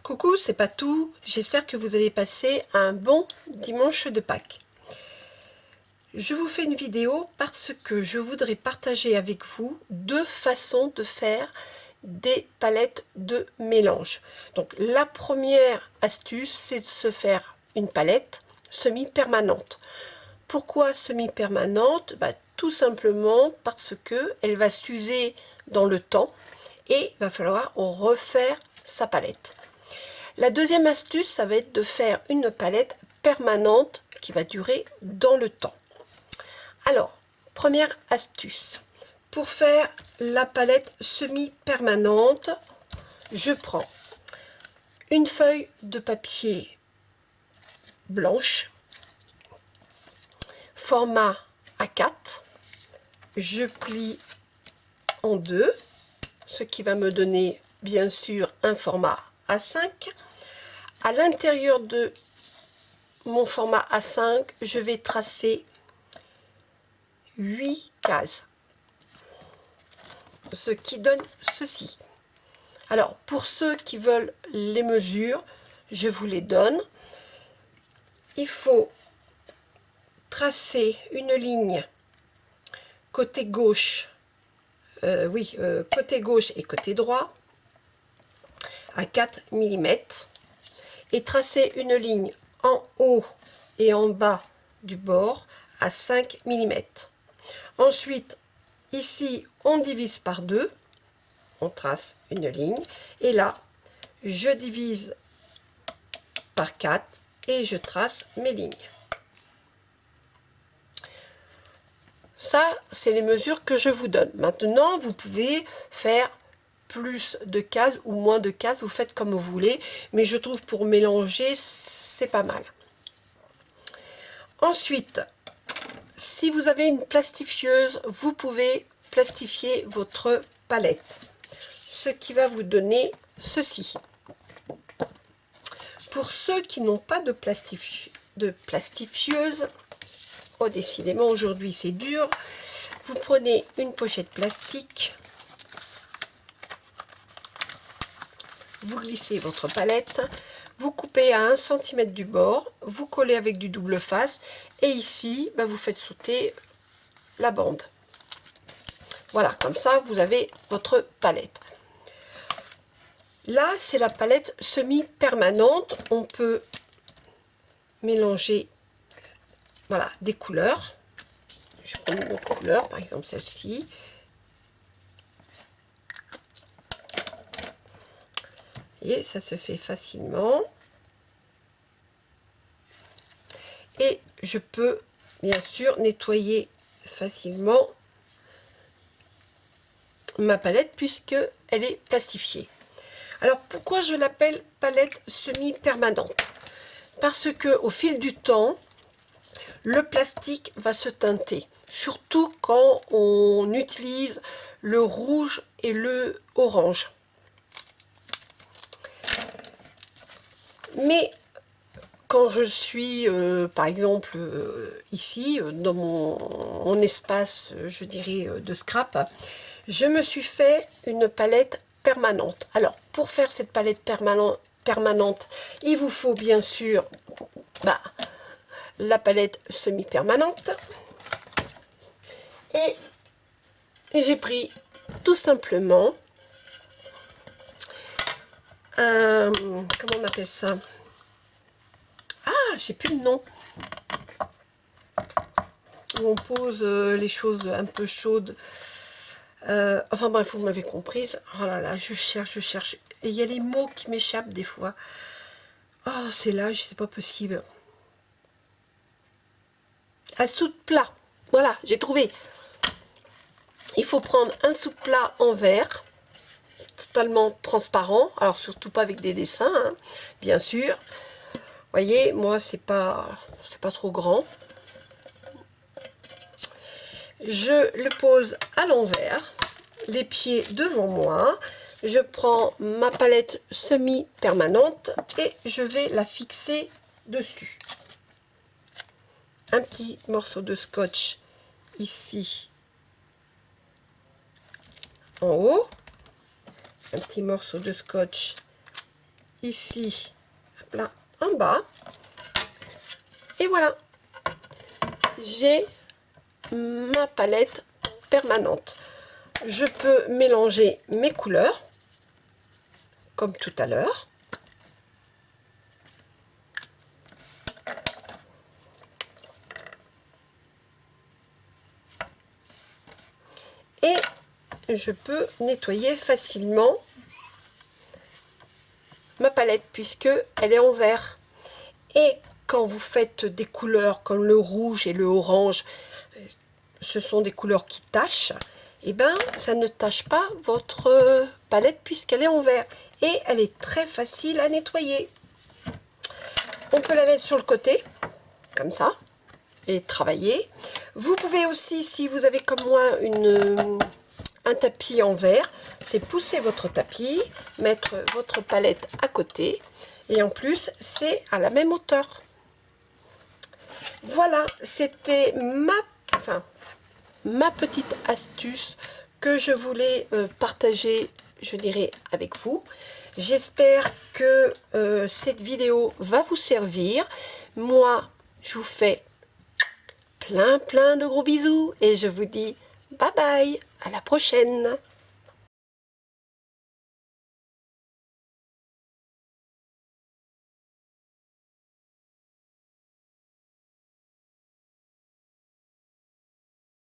Coucou, c'est Patou, j'espère que vous avez passé un bon dimanche de Pâques. Je vous fais une vidéo parce que je voudrais partager avec vous deux façons de faire des palettes de mélange. Donc la première astuce, c'est de se faire une palette semi-permanente. Pourquoi semi-permanente? Tout simplement parce que elle va s'user dans le temps et il va falloir refaire sa palette. La deuxième astuce, ça va être de faire une palette permanente qui va durer dans le temps. Alors, première astuce. Pour faire la palette semi-permanente, je prends une feuille de papier blanche, format A4. Je plie en deux, ce qui va me donner bien sûr un format A5. À l'intérieur de mon format A5, je vais tracer 8 cases, ce qui donne ceci. Alors, pour ceux qui veulent les mesures, je vous les donne. Il faut tracer une ligne côté gauche, côté gauche et côté droit à 4 mm et tracer une ligne en haut et en bas du bord à 5 mm. Ensuite, ici, on divise par deux, on trace une ligne, et là, je divise par 4 et je trace mes lignes. Ça, c'est les mesures que je vous donne. Maintenant, vous pouvez faire plus de cases ou moins de cases, vous faites comme vous voulez, mais je trouve pour mélanger, c'est pas mal. Ensuite, si vous avez une plastifieuse, vous pouvez plastifier votre palette, ce qui va vous donner ceci. Pour ceux qui n'ont pas de plastifieuse, oh décidément aujourd'hui c'est dur, vous prenez une pochette plastique, vous glissez votre palette, vous coupez à 1 cm du bord, vous collez avec du double face et ici vous faites sauter la bande. Voilà, comme ça vous avez votre palette. Là c'est la palette semi-permanente, on peut mélanger voilà, des couleurs. Je prends une autre couleur, par exemple celle-ci. Et ça se fait facilement. Et je peux bien sûr nettoyer facilement ma palette puisque elle est plastifiée. Alors pourquoi je l'appelle palette semi-permanente? Parce que au fil du temps, le plastique va se teinter, surtout quand on utilise le rouge et le orange. Mais quand je suis, par exemple, ici, dans mon espace, je dirais, de scrap, je me suis fait une palette permanente. Alors, pour faire cette palette permanente, il vous faut bien sûr la palette semi-permanente. Et j'ai pris tout simplement un, comment on appelle ça? Ah, j'ai plus le nom. Où on pose les choses un peu chaudes. Enfin bref, vous m'avez comprise. Oh là là, je cherche. Et il y a les mots qui m'échappent des fois. Oh, c'est là, c'est pas possible. Un sous-plat. Voilà, j'ai trouvé. Il faut prendre un sous-plat en verre, totalement transparent. Alors surtout pas avec des dessins, hein, bien sûr. Voyez, moi c'est pas trop grand. Je le pose à l'envers, les pieds devant moi. Je prends ma palette semi-permanente et je vais la fixer dessus. Un petit morceau de scotch ici en haut, un petit morceau de scotch ici, hop là, en bas. Et voilà, j'ai ma palette permanente. Je peux mélanger mes couleurs, comme tout à l'heure. Et je peux nettoyer facilement ma palette puisque elle est en vert. Et quand vous faites des couleurs comme le rouge et le orange, ce sont des couleurs qui tachent, et ben ça ne tâche pas votre palette puisqu'elle est en vert. Et elle est très facile à nettoyer. On peut la mettre sur le côté, comme ça, et travailler. Vous pouvez aussi, si vous avez comme moi un tapis en verre, c'est pousser votre tapis, mettre votre palette à côté, et en plus c'est à la même hauteur. Voilà, c'était ma petite astuce que je voulais partager, je dirais, avec vous. J'espère que cette vidéo va vous servir. Moi, je vous fais plein de gros bisous et je vous dis bye bye, à la prochaine.